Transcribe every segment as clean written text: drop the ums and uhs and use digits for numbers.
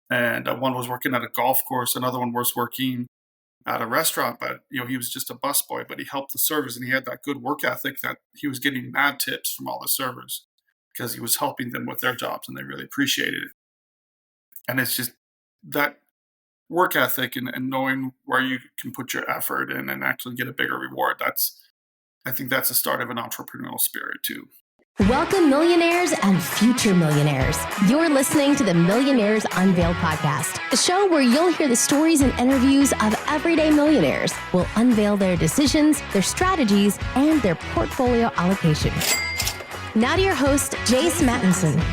and one was working at a golf course, another one was working at a restaurant, but he was just a busboy, but he helped the servers and he had that good work ethic that he was getting mad tips from all the servers because he was helping them with their jobs and they really appreciated it. And it's just that work ethic and knowing where you can put your effort in and actually get a bigger reward. I think that's the start of an entrepreneurial spirit too. Welcome, millionaires and future millionaires. You're listening to the Millionaires Unveiled podcast, a show where you'll hear the stories and interviews of everyday millionaires. We'll unveil their decisions, their strategies, and their portfolio allocation. Now to your host, Jace Mattinson.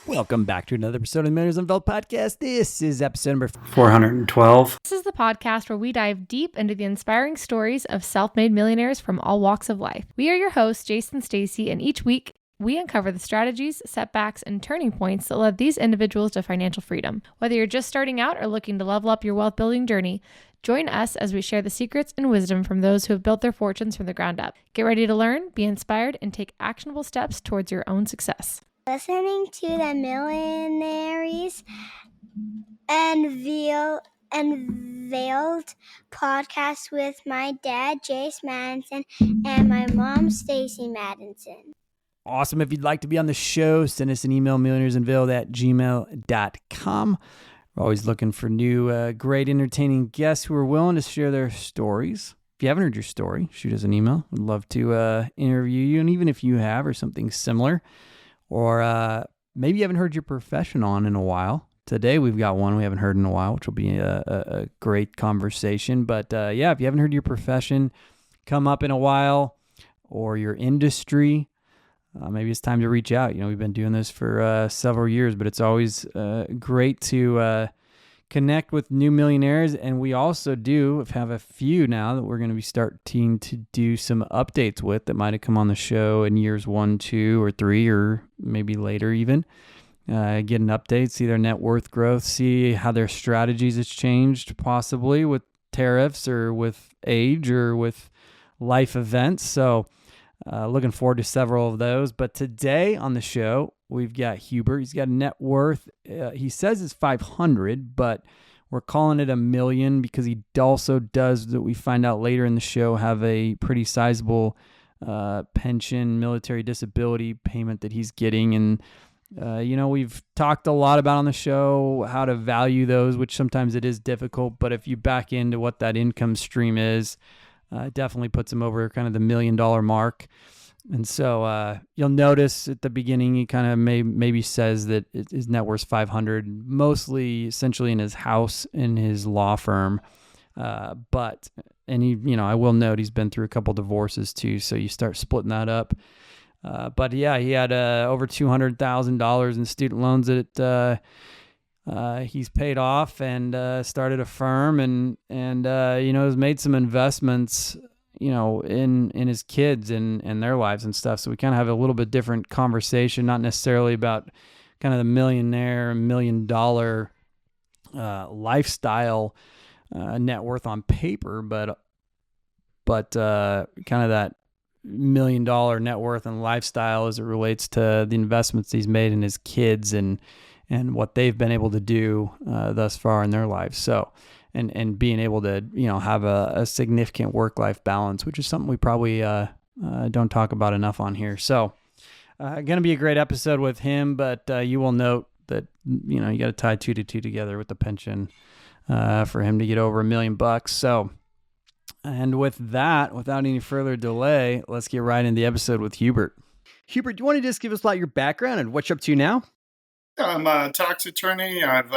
Welcome back to another episode of the Millionaires Unveiled podcast. This is episode number 412. This is the podcast where we dive deep into the inspiring stories of self-made millionaires from all walks of life. We are your hosts, Jason and Stacy, and each week we uncover the strategies, setbacks, and turning points that led these individuals to financial freedom. Whether you're just starting out or looking to level up your wealth building journey, join us as we share the secrets and wisdom from those who have built their fortunes from the ground up. Get ready to learn, be inspired, and take actionable steps towards your own success. Listening to the Millionaires Unveiled podcast with my dad, Jace Madison, and my mom, Stacy Madison. Awesome. If you'd like to be on the show, send us an email, millionairesunveiled@gmail.com. We're always looking for new, great, entertaining guests who are willing to share their stories. If you haven't heard your story, shoot us an email. We'd love to interview you. And even if you have or something similar, or maybe you haven't heard your profession on in a while. Today we've got one we haven't heard in a while, which will be a great conversation. But yeah, if you haven't heard your profession come up in a while or your industry, maybe it's time to reach out. We've been doing this for several years, but it's always great to connect with new millionaires. And we also have a few now that we're going to be starting to do some updates with that might have come on the show in years 1, 2, or 3, or maybe later even. Get an update, see their net worth growth, see how their strategies has changed possibly with tariffs or with age or with life events. So looking forward to several of those. But today on the show, we've got Hubert. He's got a net worth. He says it's 500, but we're calling it $1 million because he also does, that we find out later in the show, have a pretty sizable pension, military disability payment that he's getting. And, we've talked a lot about on the show how to value those, which sometimes it is difficult. But if you back into what that income stream is, it definitely puts him over kind of the $1 million mark. And so you'll notice at the beginning, he kind of maybe says that his net worth is 500, mostly essentially in his house, in his law firm. But I will note he's been through a couple divorces too. So you start splitting that up. But yeah, he had over $200,000 in student loans that he's paid off, and started a firm, and has made some investments, in his kids and their lives and stuff. So we kind of have a little bit different conversation, not necessarily about kind of the millionaire, $1 million lifestyle net worth on paper, but kind of that $1 million net worth and lifestyle as it relates to the investments he's made in his kids and what they've been able to do thus far in their lives. So, and being able to, have a significant work-life balance, which is something we probably don't talk about enough on here. So, going to be a great episode with him, but you will note that, you got to tie 2 to 2 together with the pension for him to get over $1 million. So, and with that, without any further delay, let's get right into the episode with Hubert. Hubert, do you want to just give us about your background and what you're up to now? I'm a tax attorney. I've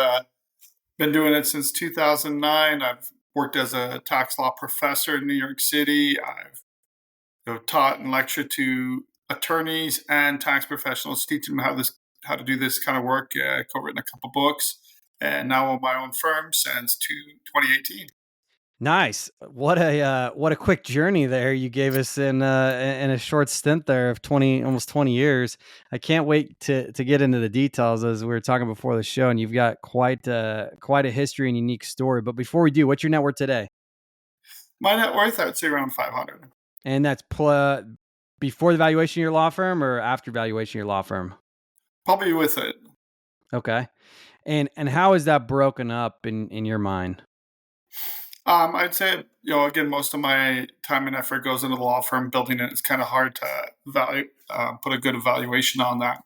been doing it since 2009. I've worked as a tax law professor in New York City. I've taught and lectured to attorneys and tax professionals, teaching them how to do this kind of work. Co-written a couple books, and now own my own firm since 2018. Nice. What a quick journey there you gave us in a short stint there of almost 20 years. I can't wait to get into the details, as we were talking before the show, and you've got quite a history and unique story. But before we do, what's your net worth today? My net worth, I would say around 500. And that's before the valuation of your law firm or after valuation of your law firm? Probably with it. Okay. And how is that broken up in your mind? I'd say, again, most of my time and effort goes into the law firm building it. It's kind of hard to put a good evaluation on that.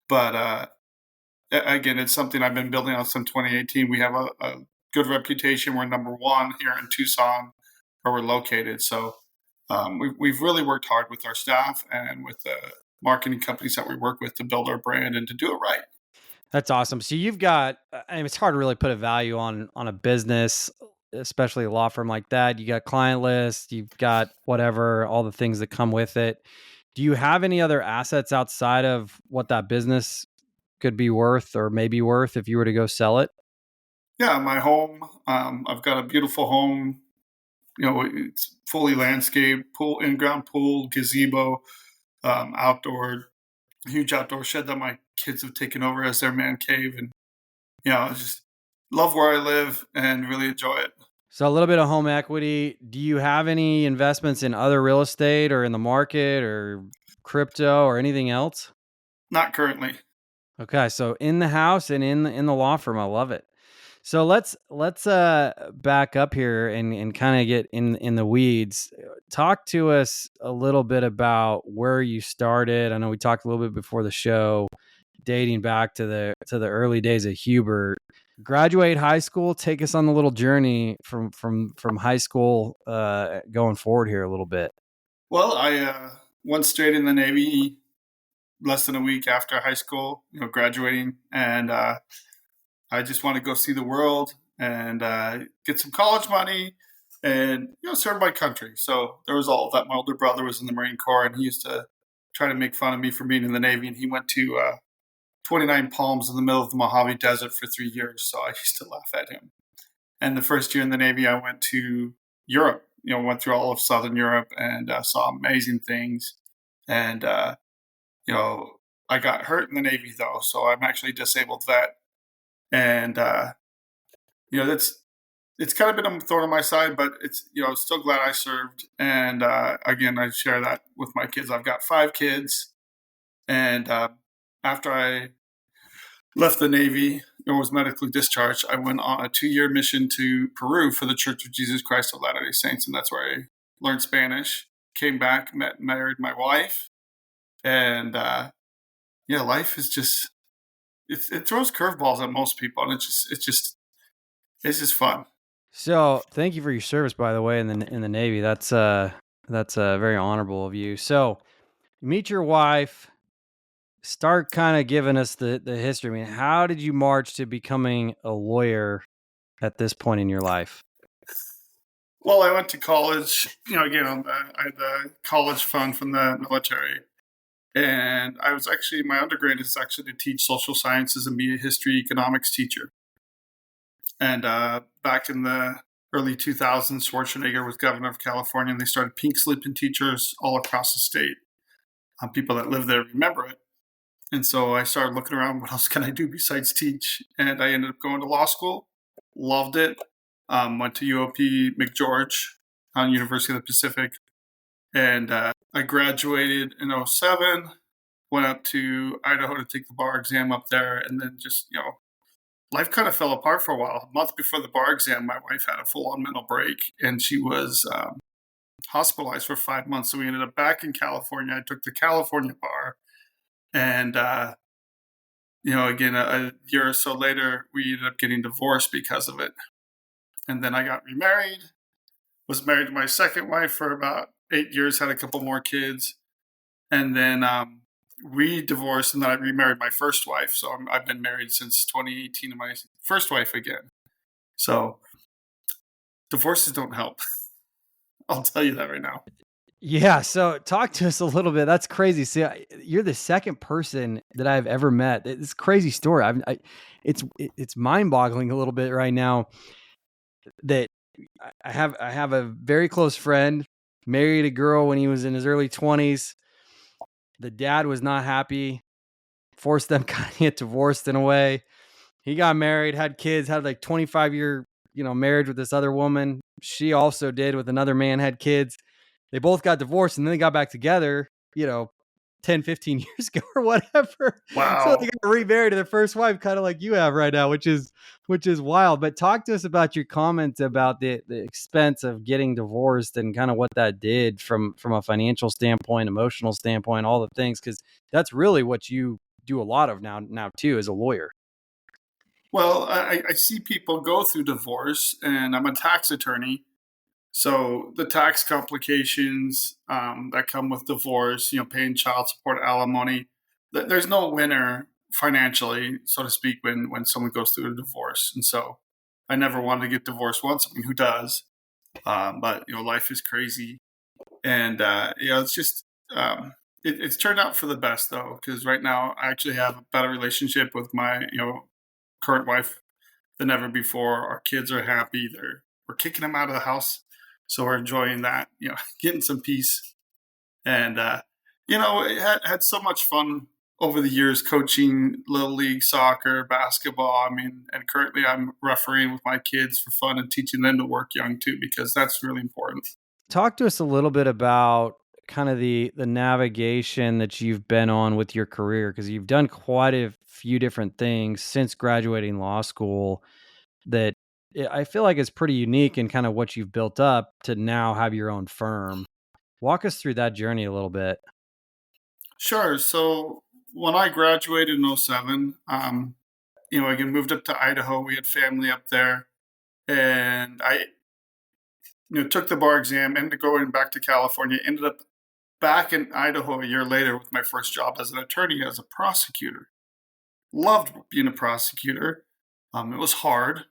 But again, it's something I've been building on since 2018. We have a good reputation. We're number one here in Tucson, where we're located. So we've really worked hard with our staff and with the marketing companies that we work with to build our brand and to do it right. That's awesome. So you've got, I mean, it's hard to really put a value on a business, especially a law firm like that. You got client lists, you've got whatever, all the things that come with it. Do you have any other assets outside of what that business could be worth or maybe worth if you were to go sell it? Yeah, my home. I've got a beautiful home. It's fully landscaped, pool, in-ground pool, gazebo, outdoor, huge outdoor shed that my kids have taken over as their man cave, and I just love where I live and really enjoy it. So a little bit of home equity. Do you have any investments in other real estate or in the market or crypto or anything else? Not currently. Okay, so in the house and in the law firm, I love it. So let's back up here and kind of get in the weeds. Talk to us a little bit about where you started. I know we talked a little bit before the show, dating back to the early days of Hubert. Graduate high school. Take us on the little journey from high school going forward here a little bit. Well, I went straight in the Navy less than a week after high school, graduating, and I just want to go see the world and get some college money and serve my country. So there was all of that. My older brother was in the Marine Corps, and he used to try to make fun of me for being in the Navy. And he went to 29 Palms in the middle of the Mojave Desert for 3 years. So I used to laugh at him. And the first year in the Navy, I went to Europe. Went through all of Southern Europe and saw amazing things. And I got hurt in the Navy though, so I'm actually a disabled vet. And that's it's kind of been a thorn on my side, but it's still glad I served. And again, I share that with my kids. I've got 5 kids, and after I left the Navy and was medically discharged, I went on a 2-year mission to Peru for the Church of Jesus Christ of Latter-day Saints, and that's where I learned Spanish. Came back, married my wife, and life is just it throws curveballs at most people, and it's just fun. So thank you for your service, by the way, in the Navy. That's very honorable of you. So you meet your wife. Start kind of giving us the history. I mean, how did you march to becoming a lawyer at this point in your life? Well, I went to college. Again, I had the college fund from the military, and I was actually my undergrad is actually to teach social sciences and be a history economics teacher. And back in the early 2000s, Schwarzenegger was governor of California, and they started pink slipping teachers all across the state. People that live there remember it. And so I started looking around, what else can I do besides teach? And I ended up going to law school, loved it, went to UOP McGeorge on University of the Pacific. And I graduated in '07, went up to Idaho to take the bar exam up there. And then just, life kind of fell apart for a while. A month before the bar exam, my wife had a full-on mental break, and she was hospitalized for 5 months. So we ended up back in California. I took the California bar. And, again, a year or so later, we ended up getting divorced because of it. And then I got remarried, was married to my second wife for about 8 years, had a couple more kids. And then we divorced, and then I remarried my first wife. So I've been married since 2018 to my first wife again. So divorces don't help. I'll tell you that right now. Yeah, so talk to us a little bit. That's crazy. See, you're the second person that I've ever met. It's a crazy story. It's mind-boggling a little bit right now that I have a very close friend married a girl when he was in his early 20s. The dad was not happy, forced them kind of get divorced in a way. He got married, had kids, had like 25-year, marriage with this other woman. She also did with another man, had kids. They both got divorced and then they got back together, 10, 15 years ago or whatever. So they Wow. got remarried to their first wife, kind of like you have right now, which is wild. But talk to us about your comments about the expense of getting divorced and kind of what that did from a financial standpoint, emotional standpoint, all the things, because that's really what you do a lot of now too as a lawyer. Well, I see people go through divorce, and I'm a tax attorney. So the tax complications that come with divorce, paying child support, alimony, there's no winner financially, so to speak, when someone goes through a divorce. And so I never wanted to get divorced once. I mean, who does? But life is crazy, and it's just it's turned out for the best though, because right now I actually have a better relationship with my current wife than ever before. Our kids are happy. We're kicking them out of the house, so we're enjoying that. Getting some peace, and it had so much fun over the years coaching little league soccer, basketball. I mean, and currently I'm refereeing with my kids for fun and teaching them to work young too, because that's really important. Talk to us a little bit about kind of the navigation that you've been on with your career, because you've done quite a few different things since graduating law school that I feel like is pretty unique in kind of what you've built up to now have your own firm. Walk us through that journey a little bit. Sure. So when I graduated in '07, again, moved up to Idaho. We had family up there. And I, took the bar exam, ended up going back to California, ended up back in Idaho a year later with my first job as an attorney, as a prosecutor. Loved being a prosecutor. It was hard,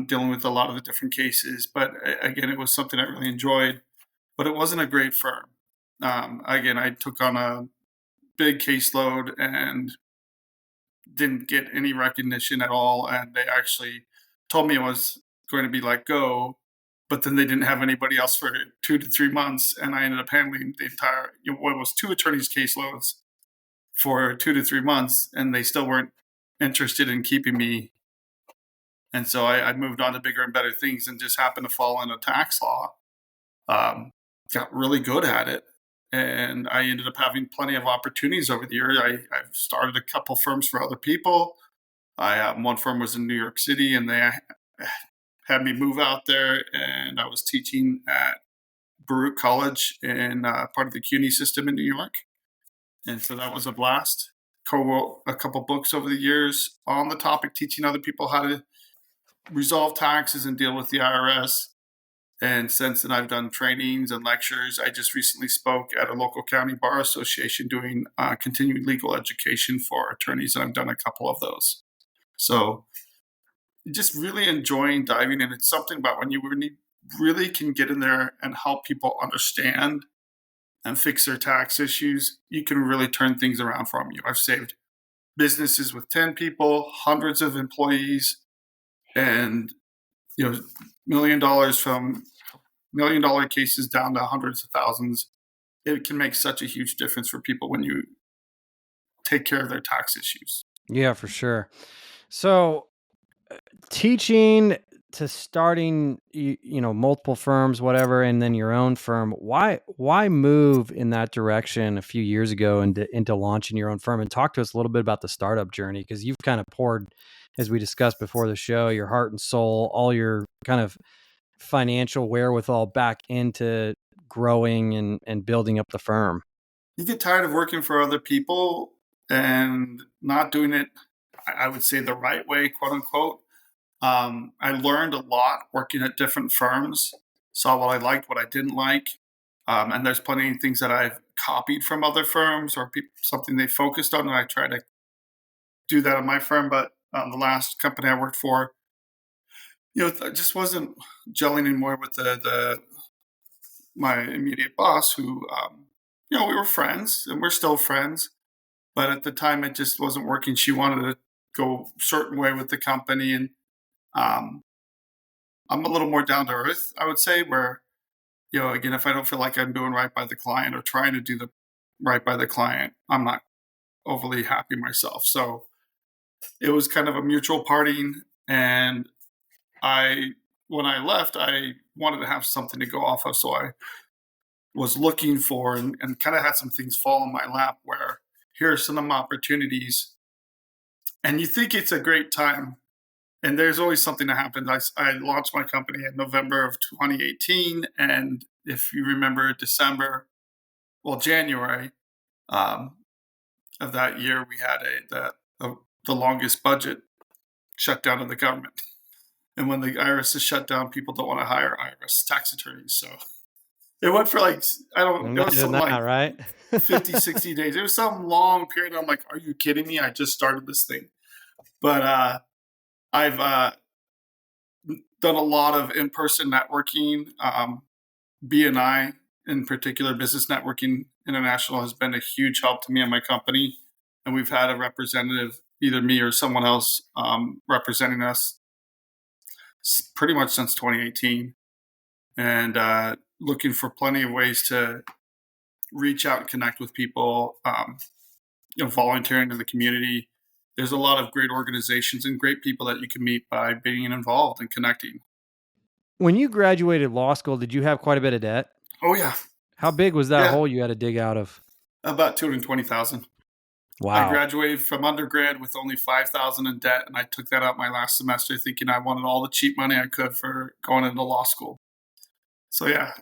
dealing with a lot of the different cases, but again, it was something I really enjoyed, but it wasn't a great firm. Again, I took on a big caseload and didn't get any recognition at all. And they actually told me I was going to be let go, but then they didn't have anybody else for 2 to 3 months. And I ended up handling the entire, what was two attorneys' caseloads for 2 to 3 months, and they still weren't interested in keeping me. And so I moved on to bigger and better things and just happened to fall into tax law. Got really good at it. And I ended up having plenty of opportunities over the years. I've started a couple firms for other people. One firm was in New York City, and they had me move out there, and I was teaching at Baruch College in part of the CUNY system in New York. And so that was a blast. Co-wrote a couple books over the years on the topic, teaching other people how to resolve taxes and deal with the IRS. And since then, I've done trainings and lectures. I just recently spoke at a local county bar association doing continuing legal education for attorneys, and I've done a couple of those. So just really enjoying diving in. It's something about when you really can get in there and help people understand and fix their tax issues, you can really turn things around from you. I've saved businesses with 10 people, hundreds of employees, and $1 million from $1 million cases down to hundreds of thousands. It can make such a huge difference for people when you take care of their tax issues. Yeah, for sure. So teaching to starting multiple firms, whatever, and then your own firm, why move in that direction a few years ago into launching your own firm? And talk to us a little bit about the startup journey, because you've kind of poured, as we discussed before the show, your heart and soul, all your kind of financial wherewithal back into growing and building up the firm. You get tired of working for other people and not doing it, I would say, the right way, quote unquote. I learned a lot working at different firms, saw what I liked, what I didn't like. And there's plenty of things that I've copied from other firms or something they focused on, and I try to do that in my firm. But the last company I worked for, I just wasn't gelling anymore with my immediate boss, who, we were friends and we're still friends. But at the time, it just wasn't working. She wanted to go a certain way with the company, and um, I'm a little more down to earth, I would say, where, again, if I don't feel like I'm doing right by the client or trying to do the right by the client, I'm not overly happy myself. So it was kind of a mutual parting. And when I left, I wanted to have something to go off of. So I was looking for, and kind of had some things fall in my lap where here are some opportunities, and you think it's a great time. And there's always something that happens. I launched my company in November of 2018. And if you remember January um, of that year, we had the longest budget shutdown of the government. And when the IRS is shut down, people don't want to hire IRS tax attorneys. So it went for like, it was Imagine something that, like right? 50, 60 days. It was some long period. I'm like, are you kidding me? I just started this thing. But I've done a lot of in-person networking. BNI, in particular, Business Networking International, has been a huge help to me and my company. And we've had a representative, either me or someone else, representing us pretty much since 2018. And looking for plenty of ways to reach out and connect with people, volunteering in the community. There's a lot of great organizations and great people that you can meet by being involved and connecting. When you graduated law school, did you have quite a bit of debt? Oh, yeah. How big was that Yeah. hole you had to dig out of? About $220,000. Wow. I graduated from undergrad with only $5,000 in debt, and I took that out my last semester thinking I wanted all the cheap money I could for going into law school. So yeah,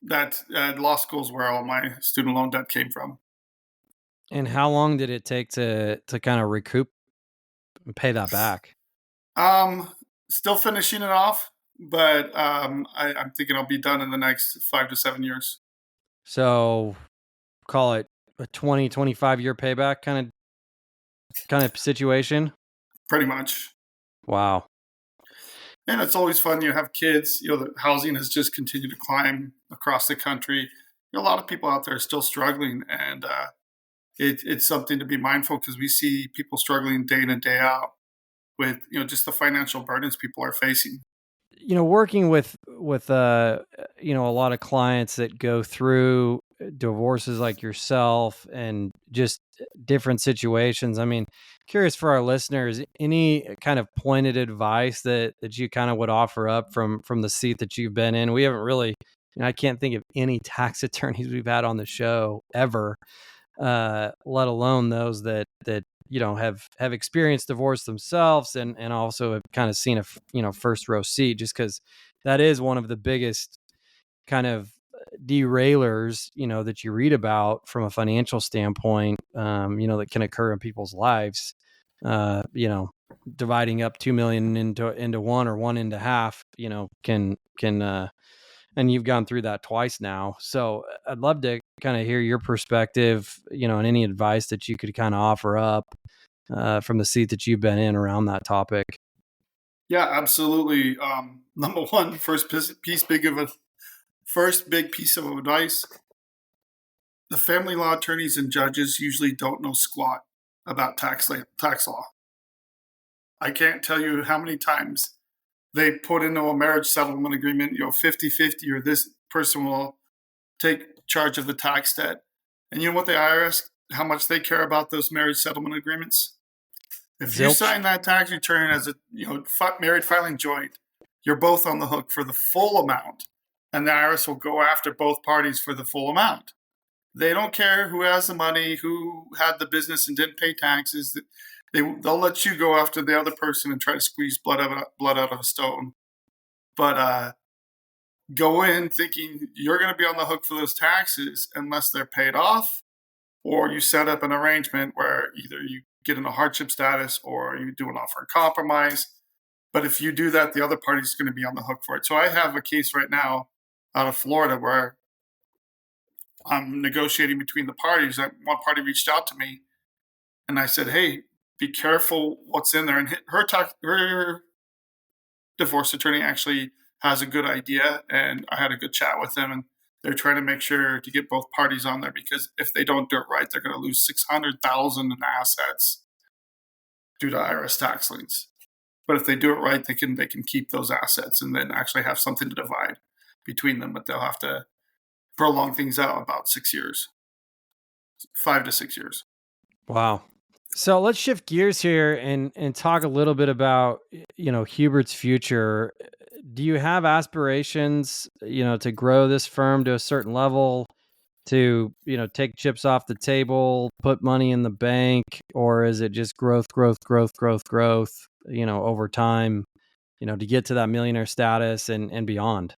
that law school is where all my student loan debt came from. And how long did it take to kind of recoup and pay that back? Still finishing it off, but I'm thinking I'll be done in the next 5 to 7 years. So call it a 20, 25 year payback kind of situation. Pretty much. Wow. And it's always fun. You have kids. The housing has just continued to climb across the country. A lot of people out there are still struggling, and it's something to be mindful because we see people struggling day in and day out with just the financial burdens people are facing. Working with a lot of clients that go through divorces like yourself and just different situations. I mean, curious for our listeners, any kind of pointed advice that you kind of would offer up from the seat that you've been in? We haven't really, I can't think of any tax attorneys we've had on the show ever, let alone those that have experienced divorce themselves and also have kind of seen a first row seat, just because that is one of the biggest kind of derailers that you read about from a financial standpoint, that can occur in people's lives. Dividing up 2 million into one or one into half, can and you've gone through that twice now. So I'd love to kind of hear your perspective, and any advice that you could kind of offer up from the seat that you've been in around that topic. Yeah, absolutely. Number one, first big piece of advice. The family law attorneys and judges usually don't know squat about tax law. I can't tell you how many times they put into a marriage settlement agreement, 50-50, or this person will take charge of the tax debt. And you know what the IRS, how much they care about those marriage settlement agreements? If you sign that tax return as a married filing joint, you're both on the hook for the full amount, and the IRS will go after both parties for the full amount. They don't care who has the money, who had the business and didn't pay taxes. They'll let you go after the other person and try to squeeze blood out of a stone. But go in thinking you're going to be on the hook for those taxes unless they're paid off, or you set up an arrangement where either you get in a hardship status or you do an offer of compromise. But if you do that, the other party is going to be on the hook for it. So I have a case right now out of Florida where I'm negotiating between the parties. One party reached out to me, and I said, "Hey, be careful what's in there." And her divorce attorney actually has a good idea, and I had a good chat with them, and they're trying to make sure to get both parties on there, because if they don't do it right, they're going to lose $600,000 in assets due to IRS tax liens. But if they do it right, they can keep those assets and then actually have something to divide between them. But they'll have to prolong things out about 6 years, 5 to 6 years. Wow. So let's shift gears here and talk a little bit about, Hubert's future. do you have aspirations, to grow this firm to a certain level, to, take chips off the table, put money in the bank, or is it just growth, growth, growth, growth, growth, over time, to get to that millionaire status and beyond?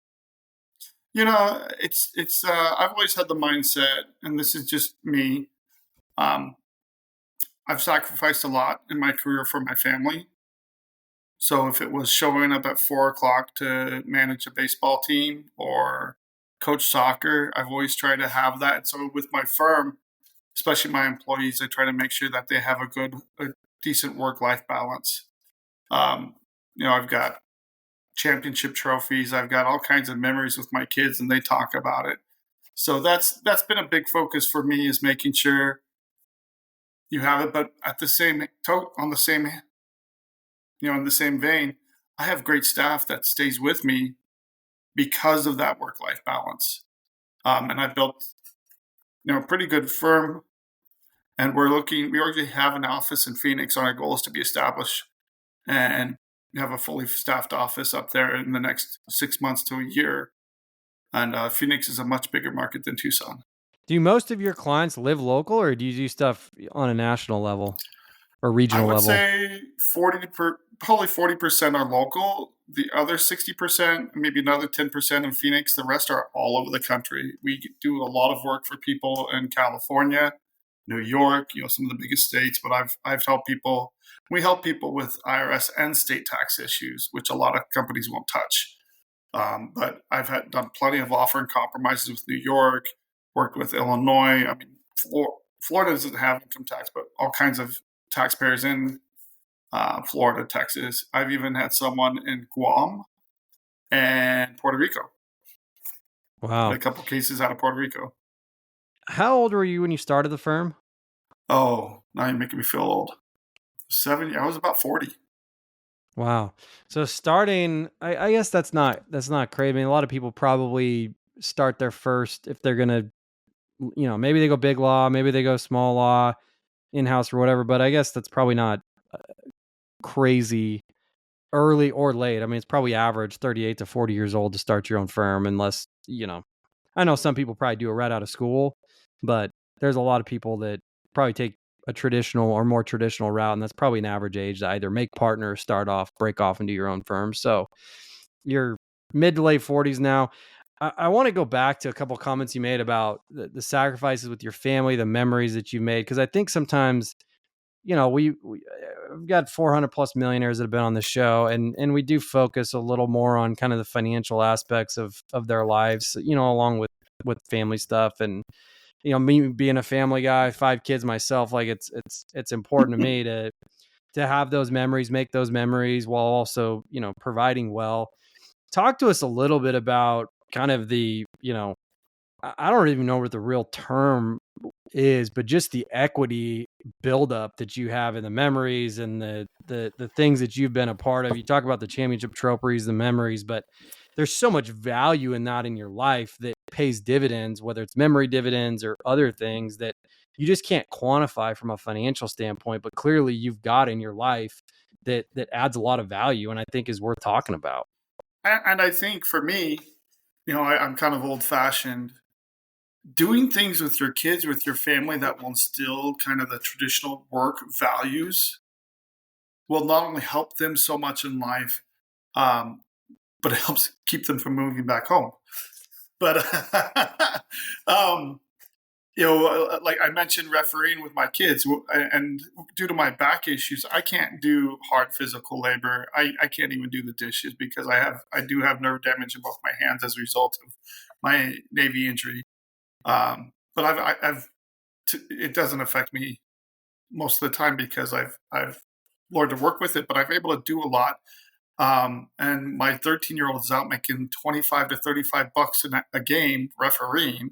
I've always had the mindset, and this is just me. Um, I've sacrificed a lot in my career for my family. So if it was showing up at 4 o'clock to manage a baseball team or coach soccer, I've always tried to have that. So with my firm, especially my employees, I try to make sure that they have a decent work-life balance. Um, I've got championship trophies. I've got all kinds of memories with my kids, and they talk about it. So that's been a big focus for me, is making sure you have it. But at the same on the same in the same vein, I have great staff that stays with me because of that work life balance. And I built a pretty good firm, and we already have an office in Phoenix. Our goal is to be established and have a fully staffed office up there in the next 6 months to a year. And Phoenix is a much bigger market than Tucson. Do most of your clients live local, or do you do stuff on a national level or I regional would level? say probably 40% are local. The other 60%, maybe another 10% in Phoenix. The rest are all over the country. We do a lot of work for people in California, New York, some of the biggest states. But I've helped people. We help people with IRS and state tax issues, which a lot of companies won't touch. But I've done plenty of offer and compromises with New York. Worked with Illinois. I mean, Florida doesn't have income tax, but all kinds of taxpayers in Florida, Texas. I've even had someone in Guam and Puerto Rico. Wow. Had a couple cases out of Puerto Rico. How old were you when you started the firm? Oh, now you're making me feel old. I was about 40. Wow. So starting, I guess that's not crazy. I mean, a lot of people probably start their first, if they're gonna, maybe they go big law, maybe they go small law, in-house or whatever. But I guess that's probably not crazy early or late. I mean, it's probably average 38 to 40 years old to start your own firm, unless, I know some people probably do it right out of school, but there's a lot of people that probably take a traditional or more traditional route, and that's probably an average age to either make partners, start off, break off into your own firm. So you're mid to late 40s now. I want to go back to a couple comments you made about the sacrifices with your family, the memories that you made, because I think sometimes, we've got 400 plus millionaires that have been on the show, and we do focus a little more on kind of the financial aspects of their lives, along with family stuff. And me being a family guy, 5 kids myself, like it's important to me to have those memories, make those memories, while also providing well. Talk to us a little bit about kind of the, I don't even know what the real term is, but just the equity buildup that you have in the memories and the things that you've been a part of. You talk about the championship trophies, the memories, but there's so much value in that in your life that pays dividends, whether it's memory dividends or other things that you just can't quantify from a financial standpoint, but clearly you've got in your life that adds a lot of value, and I think is worth talking about. And I think for me, I'm kind of old fashioned. Doing things with your kids, with your family, that will instill kind of the traditional work values will not only help them so much in life, um, but it helps keep them from moving back home. But um, like I mentioned, refereeing with my kids, and due to my back issues, I can't do hard physical labor. I can't even do the dishes because I do have nerve damage in both my hands as a result of my Navy injury. But it doesn't affect me most of the time because I've learned to work with it. But I'm able to do a lot. And my 13-year-old is out making 25 to 35 bucks a game refereeing.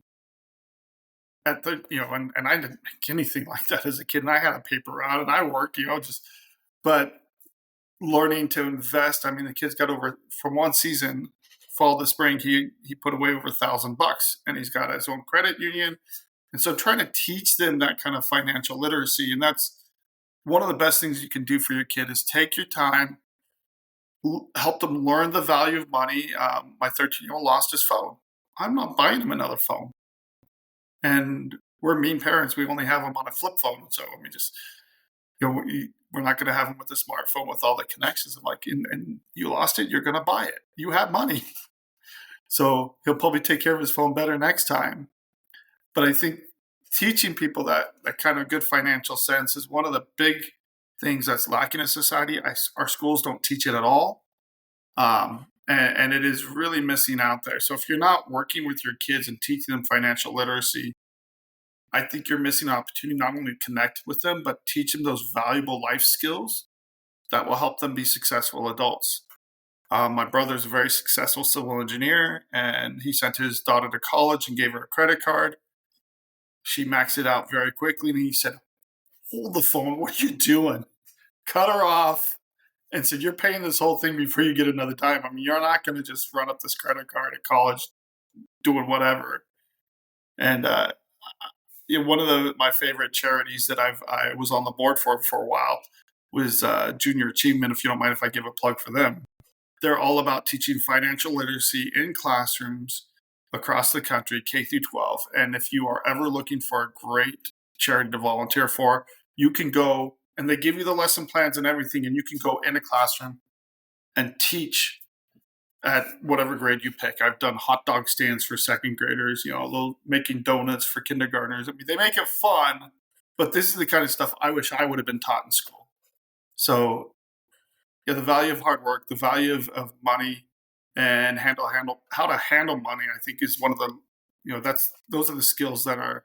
And I didn't make anything like that as a kid. And I had a paper route and I worked, but learning to invest. I mean, the kid's got over from one season, fall to spring, he put away over $1,000, and he's got his own credit union. And so trying to teach them that kind of financial literacy. And that's one of the best things you can do for your kid is take your time, help them learn the value of money. My 13-year-old lost his phone. I'm not buying him another phone. And we're mean parents. We only have him on a flip phone. So I mean, just we're not going to have him with a smartphone with all the connections. I'm like, and you lost it, you're going to buy it. You have money, so he'll probably take care of his phone better next time. But I think teaching people that kind of good financial sense is one of the big things that's lacking in society. Our schools don't teach it at all, and it is really missing out there. So if you're not working with your kids and teaching them financial literacy, I think you're missing an opportunity not only to connect with them, but teach them those valuable life skills that will help them be successful adults. My brother's a very successful civil engineer, and he sent his daughter to college and gave her a credit card. She maxed it out very quickly, and he said, "Hold the phone. What are you doing?" Cut her off and said, "You're paying this whole thing before you get another dime. I mean, you're not going to just run up this credit card at college doing whatever." And one of my favorite charities that I was on the board for a while was Junior Achievement. If you don't mind if I give a plug for them, they're all about teaching financial literacy in classrooms across the country, K through 12. And if you are ever looking for a great charity to volunteer for, you can go, and they give you the lesson plans and everything, and you can go in a classroom and teach at whatever grade you pick. I've done hot dog stands for second graders, making donuts for kindergartners. I mean, they make it fun, but this is the kind of stuff I wish I would have been taught in school. So, yeah, the value of hard work, the value of money, and how to handle money, I think is one of the, those are the skills that are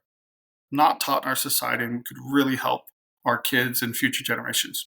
not taught in our society and could really help our kids and future generations.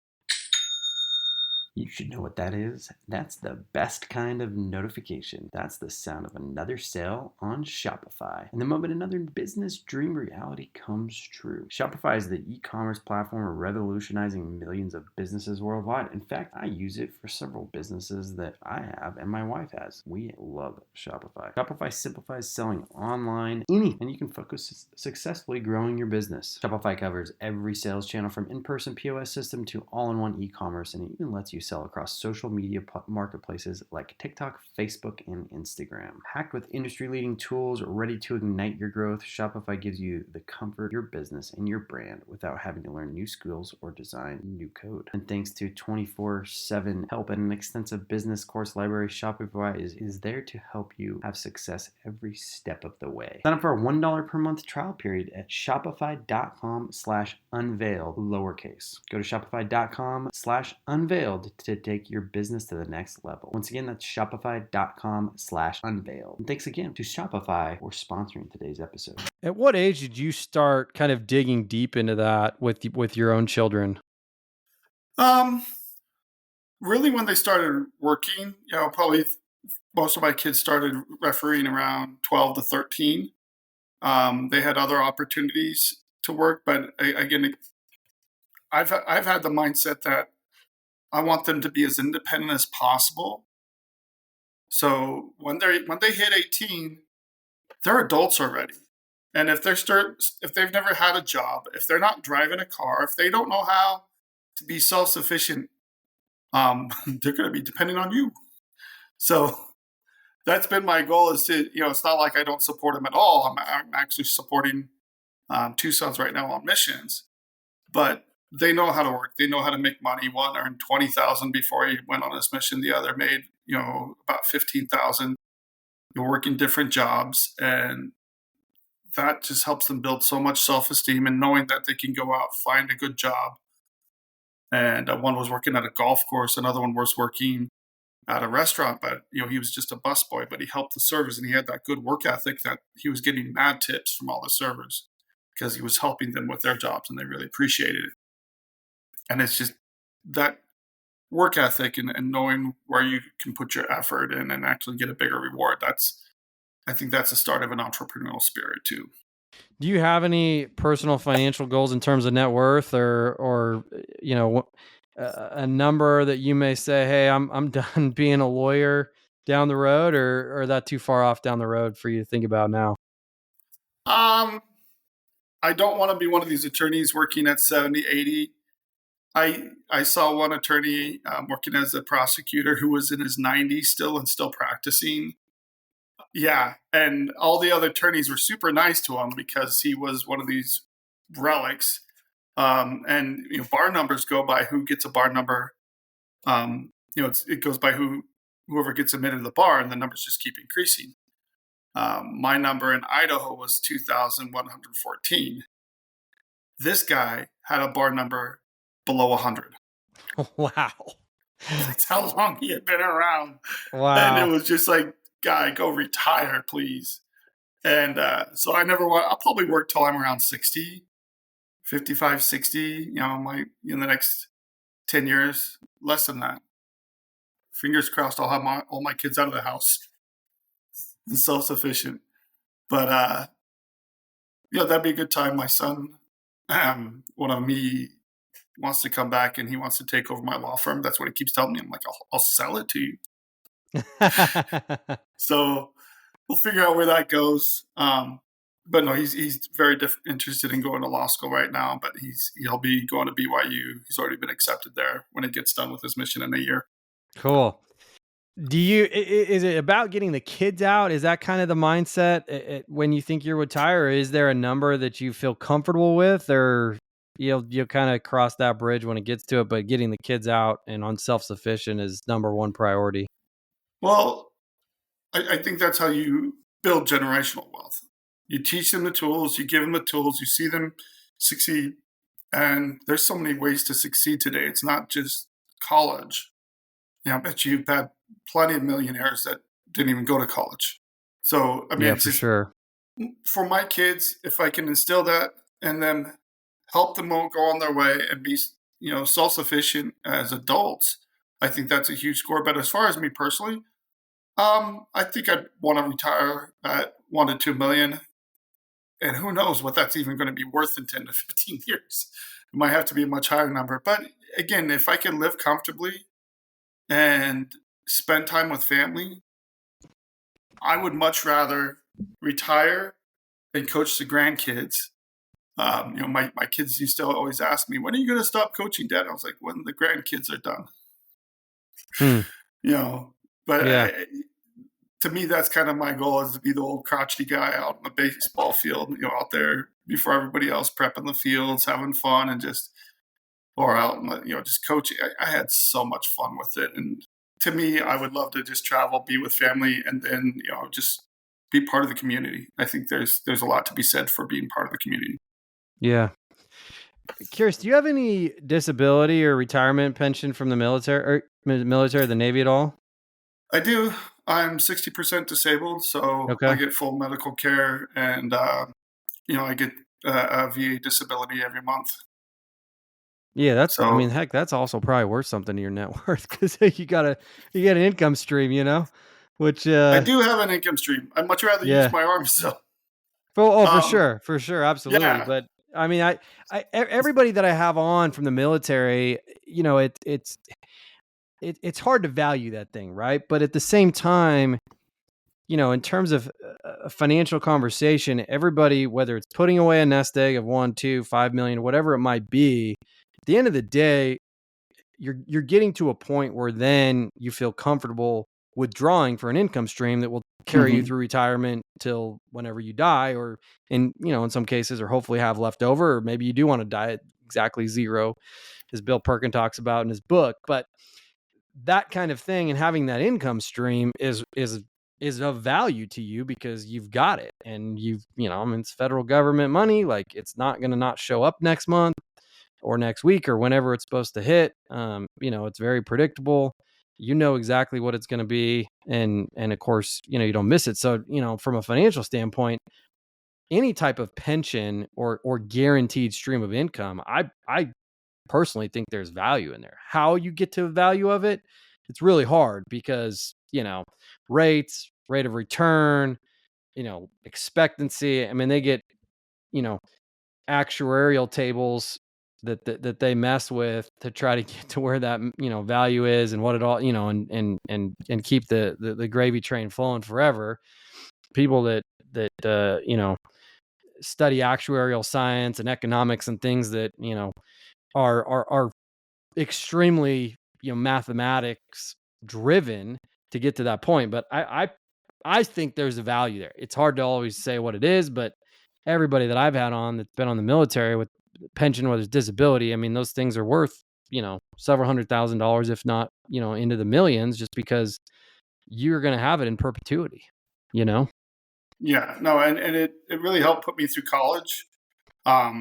You should know what that is. That's the best kind of notification. That's the sound of another sale on Shopify. And the moment another business dream reality comes true. Shopify is the e-commerce platform revolutionizing millions of businesses worldwide. In fact, I use it for several businesses that I have and my wife has. We love Shopify. Shopify simplifies selling online, and you can focus successfully growing your business. Shopify covers every sales channel from in-person POS system to all-in-one e-commerce, and it even lets you sell across social media marketplaces like TikTok, Facebook, and Instagram. Packed with industry-leading tools ready to ignite your growth, Shopify gives you the comfort of your business and your brand without having to learn new skills or design new code. And thanks to 24/7 help and an extensive business course library, Shopify is there to help you have success every step of the way. Sign up for a $1 per month trial period at shopify.com/unveiled, lowercase. Go to shopify.com/unveiled to take your business to the next level. Once again, that's shopify.com/unveiled. And thanks again to Shopify for sponsoring today's episode. At what age did you start kind of digging deep into that with your own children? Really when they started working, probably most of my kids started refereeing around 12 to 13. They had other opportunities to work, but again, I've had the mindset that I want them to be as independent as possible. So when they hit 18, they're adults already. And if they've never had a job, if they're not driving a car, if they don't know how to be self-sufficient, they're going to be dependent on you. So that's been my goal. Is to it's not like I don't support them at all. I'm actually supporting 2 sons right now on missions, but they know how to work. They know how to make money. One earned $20,000 before he went on his mission. The other made, about $15,000. Working different jobs, and that just helps them build so much self-esteem and knowing that they can go out, find a good job. And one was working at a golf course. Another one was working at a restaurant, but he was just a busboy, but he helped the servers and he had that good work ethic that he was getting mad tips from all the servers because he was helping them with their jobs and they really appreciated it. And it's just that work ethic and knowing where you can put your effort in and actually get a bigger reward. I think that's the start of an entrepreneurial spirit too. Do you have any personal financial goals in terms of net worth or a number that you may say, hey, I'm done being a lawyer down the road, or that too far off down the road for you to think about now? I don't want to be one of these attorneys working at 70, 80. I saw one attorney working as a prosecutor who was in his 90s still and still practicing. Yeah, and all the other attorneys were super nice to him because he was one of these relics. And bar numbers go by who gets a bar number. It goes by whoever gets admitted to the bar, and the numbers just keep increasing. My number in Idaho was 2,114. This guy had a bar number below 100. Wow. That's how long he had been around. And it Wow. was just like, guy, go retire, please. And so I'll probably work till I'm around 60, 55, 60, in the next 10 years, less than that. Fingers crossed I'll have all my kids out of the house and self-sufficient. But, that'd be a good time. My son, one of me wants to come back and he wants to take over my law firm. That's what he keeps telling me. I'm like, I'll sell it to you. So we'll figure out where that goes. But no, he's very interested in going to law school right now. But he'll be going to BYU. He's already been accepted there when it gets done with his mission in a year. Cool. Is it about getting the kids out? Is that kind of the mindset when you think you retire? Or is there a number that you feel comfortable with, or you'll kind of cross that bridge when it gets to it? But getting the kids out and on self-sufficient is number one priority. Well, I think that's how you build generational wealth. You teach them the tools, you give them the tools, you see them succeed. And there's so many ways to succeed today. It's not just college. I bet you've had plenty of millionaires that didn't even go to college. So, I mean, Yeah, it's for just sure. for my kids, if I can instill that in them, help them all go on their way and be, self-sufficient as adults, I think that's a huge score. But as far as me personally, I think I'd want to retire at 1 to 2 million. And who knows what that's even going to be worth in 10 to 15 years. It might have to be a much higher number. But again, if I can live comfortably and spend time with family, I would much rather retire and coach the grandkids. My kids used to always ask me, when are you going to stop coaching, Dad? I was like, when the grandkids are done. But Yeah. To me, that's kind of my goal, is to be the old crotchety guy out on the baseball field, out there before everybody else, prepping the fields, having fun, and just or out and just coaching. I had so much fun with it, and to me, I would love to just travel, be with family, and then just be part of the community. I think there's a lot to be said for being part of the community. Yeah. Curious, do you have any disability or retirement pension from the military or the Navy at all? I do. I'm 60% disabled, so I Okay. get full medical care, and I get a VA disability every month. Yeah, So heck, that's also probably worth something to your net worth because you get an income stream, which, I do have an income stream. I'd much rather use yeah. my arms, so. For Um, sure, absolutely. yeah. But everybody that I have on from the military, it's hard to value that thing, right? But at the same time, in terms of a financial conversation, everybody, whether it's putting away a nest egg of 1, 2, 5 million, whatever it might be, at the end of the day, you're getting to a point where then you feel comfortable withdrawing for an income stream that will carry you Mhm. through retirement till whenever you die, or in some cases, or hopefully have left over, or maybe you do want to die at exactly zero, as Bill Perkin talks about in his book. But that kind of thing and having that income stream is of value to you because you've got it, and it's federal government money. Like, it's not going to not show up next month or next week or whenever it's supposed to hit. It's very predictable. You know exactly what it's going to be, and of course, you don't miss it. So, from a financial standpoint, any type of pension or guaranteed stream of income, I personally think there's value in there. How you get to the value of it, it's really hard because, rate of return, expectancy. I mean, they get, you know, actuarial tables that they mess with to try to get to where that, value is and what it all, and keep the gravy train flowing forever. People that study actuarial science and economics and things that, are extremely, mathematics driven to get to that point. But I think there's a value there. It's hard to always say what it is, but everybody that I've had on that's been on the military with pension, whether it's disability, I mean, those things are worth, several $100,000, if not, into the millions, just because you're going to have it in perpetuity, Yeah, no, and it really helped put me through college. I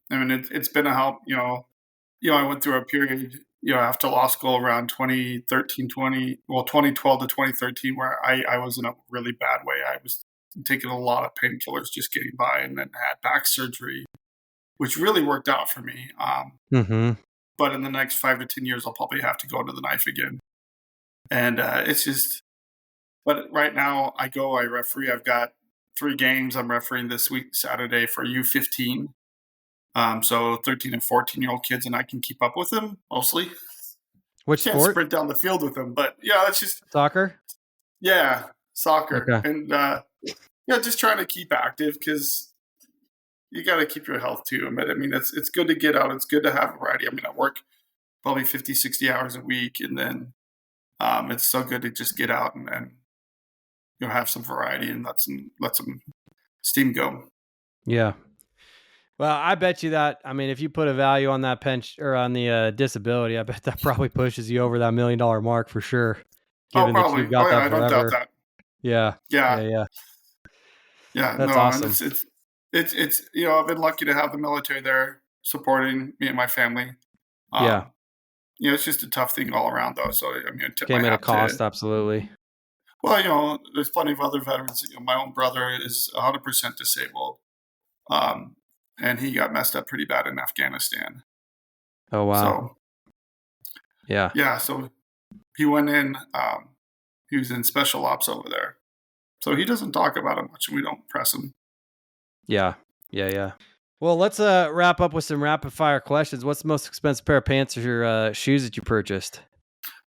mean, it's been a help, I went through a period, after law school around 2012 to 2013, where I was in a really bad way. I was taking a lot of painkillers just getting by, and then had back surgery, which really worked out for me. Mm-hmm. But in the next 5 to 10 years, I'll probably have to go into the knife again. And it's just, but right now I referee. I've got 3 games I'm refereeing this week, Saturday, for U15. So 13 and 14-year-old kids, and I can keep up with them mostly. Which Can't sport? sprint down the field with them, but yeah, it's just Soccer? soccer. Okay. And just trying to keep active, because you got to keep your health too. But I mean, it's good to get out. It's good to have variety. I mean, I work probably 50, 60 hours a week, and then it's so good to just get out and have some variety and let some steam go. Yeah. Well, I bet you that, I mean, if you put a value on that pension or on the disability, I bet that probably pushes you over that $1 million mark for sure. Given that Probably. you've got that I don't doubt forever. that. Yeah. Yeah. That's No, awesome. and it's I've been lucky to have the military there supporting me and my family. It's just a tough thing all around, though. So I mean, I tip Came my at a hat cost, to. absolutely. Well, there's plenty of other veterans. My own brother is 100% disabled, and he got messed up pretty bad in Afghanistan. Oh wow. So yeah. So he went in. He was in special ops over there, so he doesn't talk about it much, and we don't press him. Yeah. Well, let's wrap up with some rapid fire questions. What's the most expensive pair of pants or shoes that you purchased?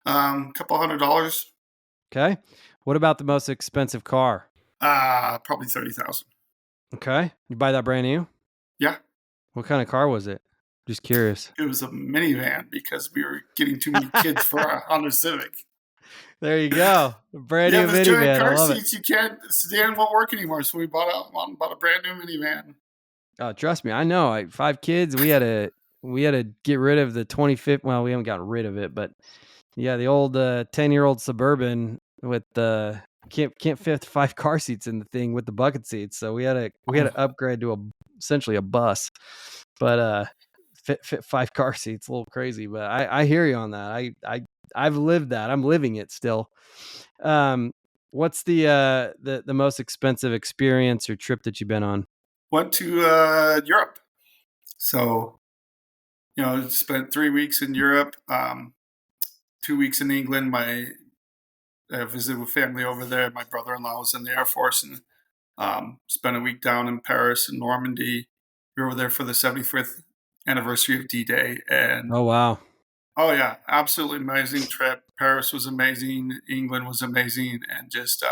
Couple $100. Okay. What about the most expensive car? Probably 30,000. Okay. You buy that brand new? Yeah. What kind of car was it? Just curious. It was a minivan, because we were getting too many kids for a Honda Civic. There you go. Brand new those giant minivan. I car love seats, you can't, sedan won't work anymore. So we bought a brand new minivan. Oh, trust me, I know. 5 kids. We had to get rid of the 25th. Well, we haven't gotten rid of it, but yeah, the old 10-year-old Suburban with the can't fit 5 car seats in the thing with the bucket seats. So we had to upgrade to essentially a bus, but fit 5 car seats. A little crazy, but I hear you on that. I've lived that. I'm living it still. What's the most expensive experience or trip that you've been on? Went to Europe. So, spent 3 weeks in Europe, 2 weeks in England. I visited with family over there. My brother-in-law was in the Air Force, and spent a week down in Paris and Normandy. We were over there for the 75th anniversary of D-Day. And oh, wow. Oh, yeah. Absolutely amazing trip. Paris was amazing. England was amazing. And just,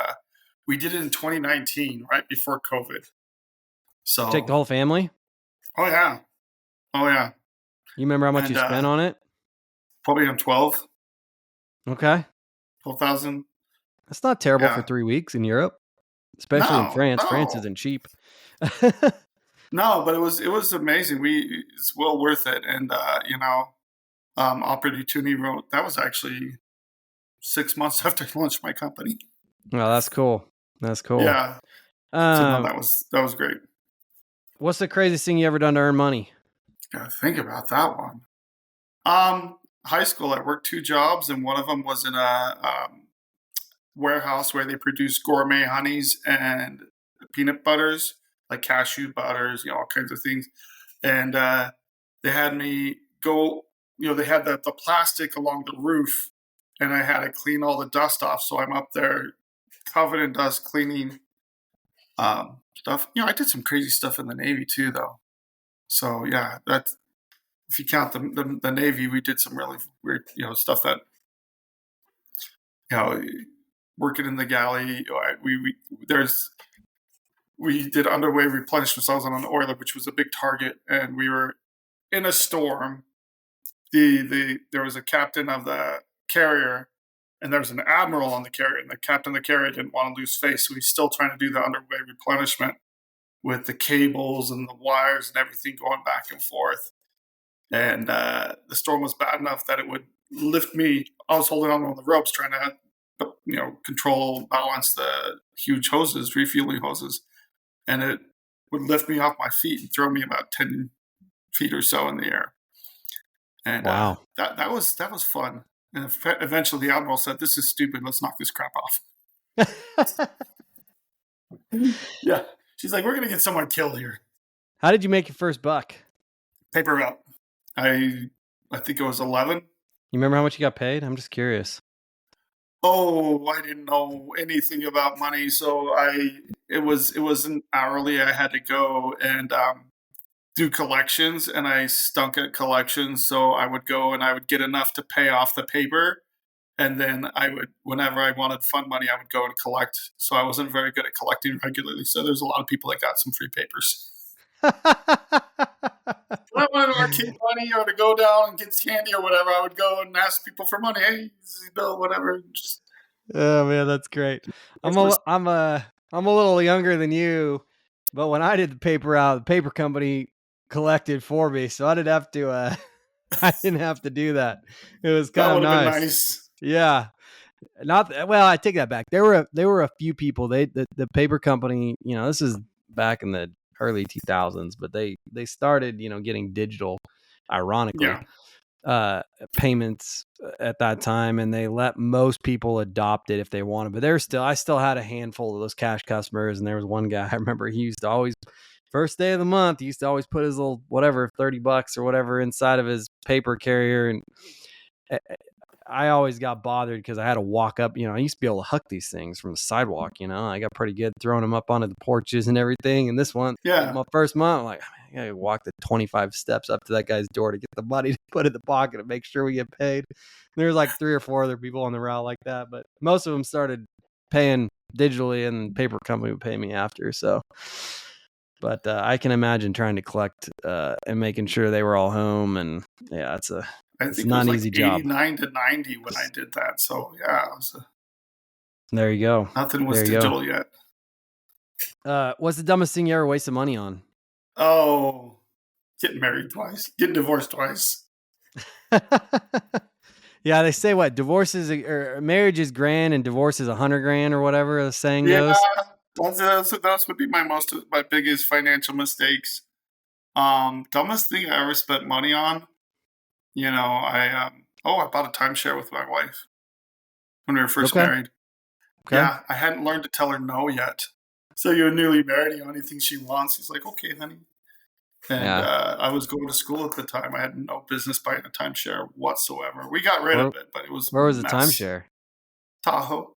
we did it in 2019, right before COVID. So take the whole family? Oh, yeah. You remember how much you spent on it? Probably on 12. Okay. 12,000. That's not terrible for 3 weeks in Europe, especially in France. No. France isn't cheap. No, but it was amazing. It's well worth it. And, Opportunity wrote, that was actually 6 months after I launched my company. Well, that's cool. Yeah. So that was great. What's the craziest thing you ever done to earn money? Gotta think about that one. High school, I worked 2 jobs, and one of them was in a warehouse where they produce gourmet honeys and peanut butters, like cashew butters, all kinds of things. And they had me go, they had the plastic along the roof, and I had to clean all the dust off. So I'm up there covered in dust cleaning stuff. I did some crazy stuff in the Navy too, though. So yeah, that's, if you count the Navy, we did some really weird, stuff that, working in the galley. We did underway replenishments. I was on an oiler, which was a big target, and we were in a storm, there was a captain of the carrier, and there was an admiral on the carrier, and the captain of the carrier didn't want to lose face, so he's still trying to do the underway replenishment with the cables and the wires and everything going back and forth. And the storm was bad enough that it would lift me. I was holding on the ropes trying to, control, balance the huge hoses, refueling hoses, and it would lift me off my feet and throw me about 10 feet or so in the air. And Wow. that was fun. And eventually the admiral said, "This is stupid. Let's knock this crap off." Yeah. She's like, "We're going to get someone killed here." How did you make your first buck? Paper route. I think it was 11. You remember how much you got paid? I'm just curious. Oh, I didn't know anything about money, so it wasn't hourly. I had to go and do collections, and I stunk at collections. So I would go and I would get enough to pay off the paper, and then I would, whenever I wanted fun money, I would go and collect. So I wasn't very good at collecting regularly. So there's a lot of people that got some free papers. When I wanted arcade money or to go down and get candy or whatever, I would go and ask people for money. Hey, Bill, whatever. Just, Oh man, that's great. I'm a little younger than you, but when I did the paper out, the paper company collected for me, so I didn't have to. I didn't have to do that. It was that kind of would have nice. been nice. Yeah, well, I take that back. There were a few people. The paper company. This is back in the early 2000s, but they started getting digital, ironically. Yeah. Payments at that time, and they let most people adopt it if they wanted, but I still had a handful of those cash customers. And there was one guy, I remember, he used to always, first day of the month, he used to always put his little whatever $30 or whatever inside of his paper carrier. And I always got bothered because I had to walk up. I used to be able to huck these things from the sidewalk. I got pretty good throwing them up onto the porches and everything. And this one, my first month, I'm like, I gotta walk the 25 steps up to that guy's door to get the money to put in the pocket and make sure we get paid. And there's like 3 or 4 other people on the route like that, but most of them started paying digitally, and the paper company would pay me after. So, but I can imagine trying to collect and making sure they were all home. And yeah, it's not an easy job. 89 to 90 when I did that. So yeah, there you go. Nothing was digital yet. What's the dumbest thing you ever wasted money on? Oh, getting married twice, getting divorced twice. Yeah, they say what divorces or marriage is grand and divorce is $100,000 or whatever the saying goes. Those would be my biggest financial mistakes. Dumbest thing I ever spent money on. I bought a timeshare with my wife when we were first married. Okay. Yeah, I hadn't learned to tell her no yet. So you're newly married, anything she wants. He's like, okay, honey. And I was going to school at the time. I had no business buying a timeshare whatsoever. We got rid of it, but it was where was the timeshare? Tahoe.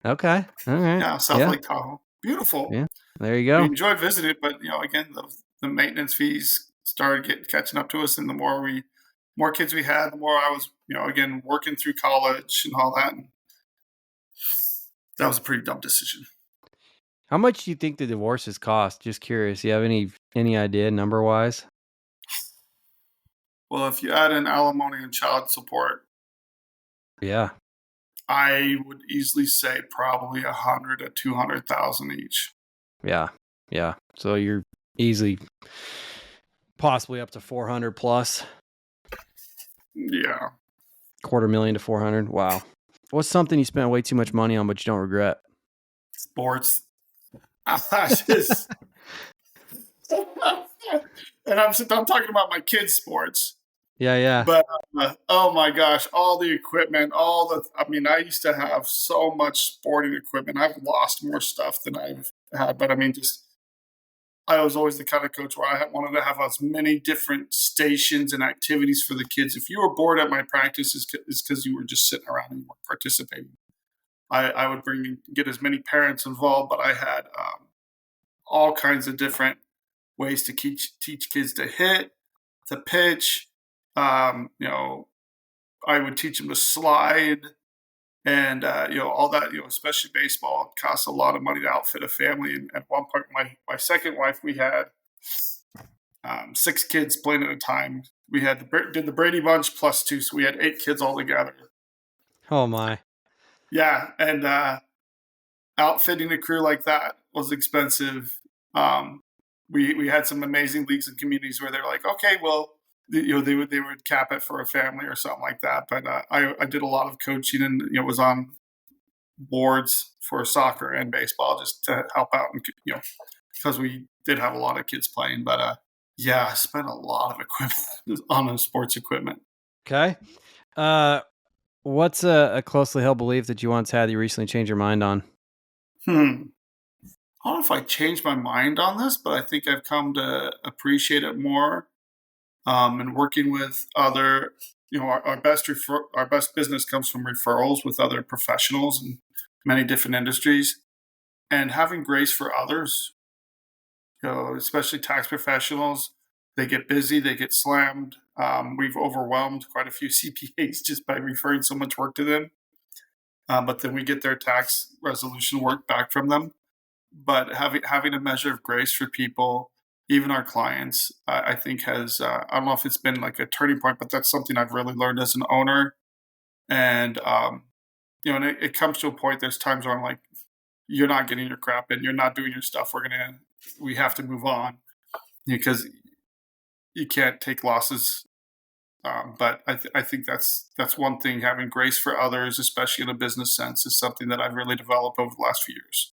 Okay, all right. Yeah, South Lake Tahoe. Beautiful. Yeah, there you go. We enjoyed visiting it, but again, the maintenance fees started catching up to us, and the more kids we had, the more I was, again, working through college and all that. And that was a pretty dumb decision. How much do you think the divorces cost? Just curious. You have any idea number wise? Well, if you add in alimony and child support, yeah, I would easily say probably 100 to 200,000 each. Yeah. So you're easily possibly up to 400 plus. Yeah. $250,000 to 400. Wow. What's something you spent way too much money on but you don't regret? Sports. And I'm talking about my kids' sports. Yeah. But oh my gosh, all the equipment, I used to have so much sporting equipment. I've lost more stuff than I've had, but I was always the kind of coach where I wanted to have as many different stations and activities for the kids. If you were bored at my practice, it's because you were just sitting around and you weren't participating. I would get as many parents involved, but I had all kinds of different ways to teach kids to hit, to pitch. I would teach them to slide, and all that. Especially baseball, it costs a lot of money to outfit a family. And at one point, my second wife, we had 6 kids playing at a time. We did the Brady Bunch plus 2, so we had 8 kids all together. Oh my. Yeah, and outfitting a crew like that was expensive. We had some amazing leagues and communities where they're like, okay, well, they would cap it for a family or something like that. But I did a lot of coaching and was on boards for soccer and baseball just to help out and because we did have a lot of kids playing. But yeah, I spent a lot of equipment on sports equipment. Okay. What's a closely held belief that you once had that you recently changed your mind on? I don't know if I changed my mind on this, but I think I've come to appreciate it more. And working with other, our best business comes from referrals with other professionals in many different industries, and having grace for others. Especially tax professionals, they get busy, they get slammed. We've overwhelmed quite a few CPAs just by referring so much work to them. But then we get their tax resolution work back from them. But having a measure of grace for people, even our clients, I think has, I don't know if it's been like a turning point, but that's something I've really learned as an owner. And, and it comes to a point, there's times where I'm like, you're not getting your crap in, you're not doing your stuff. We have to move on because you can't take losses. But I think that's one thing, having grace for others, especially in a business sense, is something that I've really developed over the last few years.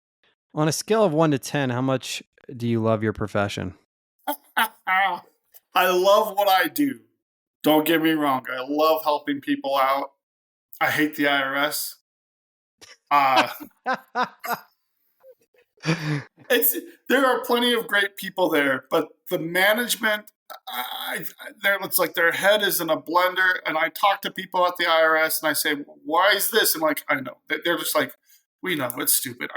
On a scale of 1 to 10, how much do you love your profession? I love what I do. Don't get me wrong. I love helping people out. I hate the IRS. There are plenty of great people there, but the management, it's like their head is in a blender. And I talk to people at the IRS and I say, why is this? And like, I know. They're just like, we know it's stupid.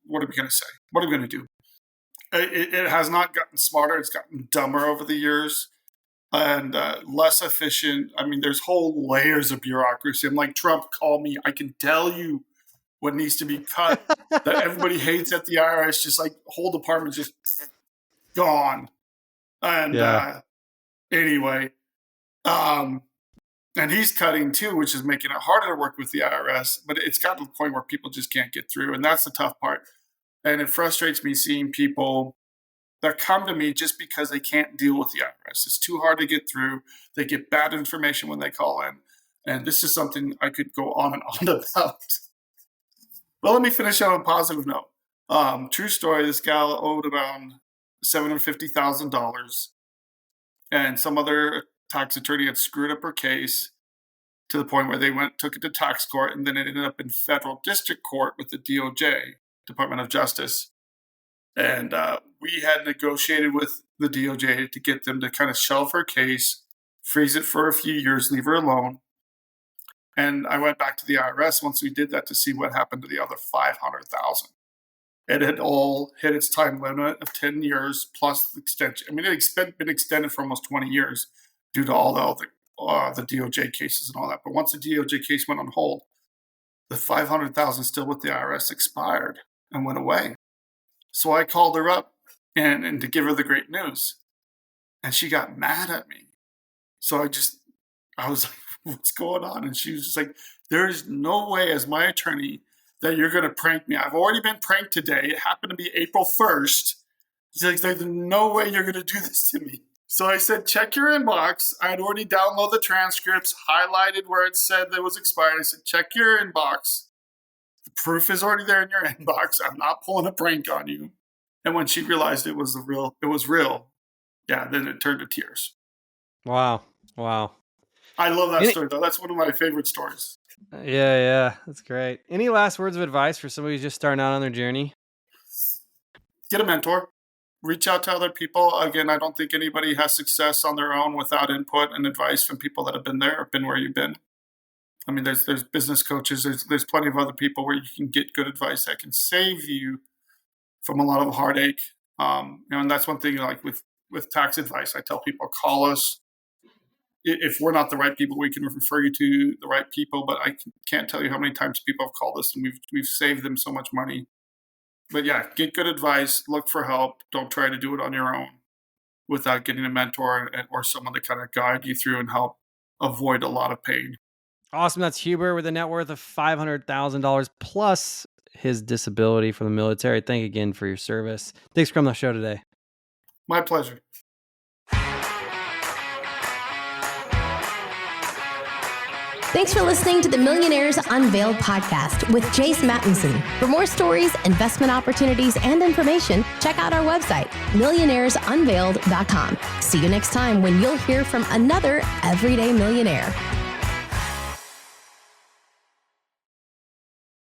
What are we going to say? What are we going to do? It has not gotten smarter. It's gotten dumber over the years and less efficient. I mean, there's whole layers of bureaucracy. I'm like, Trump, call me. I can tell you what needs to be cut that everybody hates at the IRS. Just like whole department just gone. And anyway, and he's cutting too, which is making it harder to work with the IRS. But it's gotten to the point where people just can't get through. And that's the tough part. And it frustrates me seeing people that come to me just because they can't deal with the IRS. It's too hard to get through. They get bad information when they call in. And this is something I could go on and on about. But let me finish on a positive note. True story, this gal owed about $750,000. And some other tax attorney had screwed up her case to the point where they took it to tax court, and then it ended up in federal district court with the DOJ, Department of Justice. And we had negotiated with the DOJ to get them to kind of shelve her case, freeze it for a few years, leave her alone. And I went back to the IRS once we did that to see what happened to the other $500,000. It had all hit its time limit of 10 years plus the extension. I mean, it had been extended for almost 20 years due to all the DOJ cases and all that. But once the DOJ case went on hold, the $500,000 still with the IRS expired and went away. So I called her up and to give her the great news. And she got mad at me. So I was like, what's going on? And she was just like, there's no way as my attorney that you're going to prank me. I've already been pranked today. It happened to be April 1st. She's like, there's no way you're going to do this to me. So I said, check your inbox. I had already downloaded the transcripts, highlighted where it said that it was expired. I said, check your inbox. The proof is already there in your inbox. I'm not pulling a prank on you. And when she realized it was real, yeah, then it turned to tears. Wow. I love that story, though. That's one of my favorite stories. Yeah. That's great. Any last words of advice for somebody who's just starting out on their journey? Get a mentor. Reach out to other people. Again, I don't think anybody has success on their own without input and advice from people that have been there or been where you've been. I mean, there's business coaches. There's plenty of other people where you can get good advice that can save you from a lot of heartache. And that's one thing, like with tax advice, I tell people, call us. If we're not the right people, we can refer you to the right people. But I can't tell you how many times people have called us and we've saved them so much money. But yeah, get good advice, look for help. Don't try to do it on your own. without getting a mentor or someone to kind of guide you through and help avoid a lot of pain. Awesome. That's Hubert with a net worth of $500,000 plus his disability from the military. Thank you again for your service. Thanks for coming on the show today. My pleasure. Thanks for listening to the Millionaires Unveiled podcast with Jace Mattinson. For more stories, investment opportunities, and information, check out our website, millionairesunveiled.com. See you next time when you'll hear from another everyday millionaire.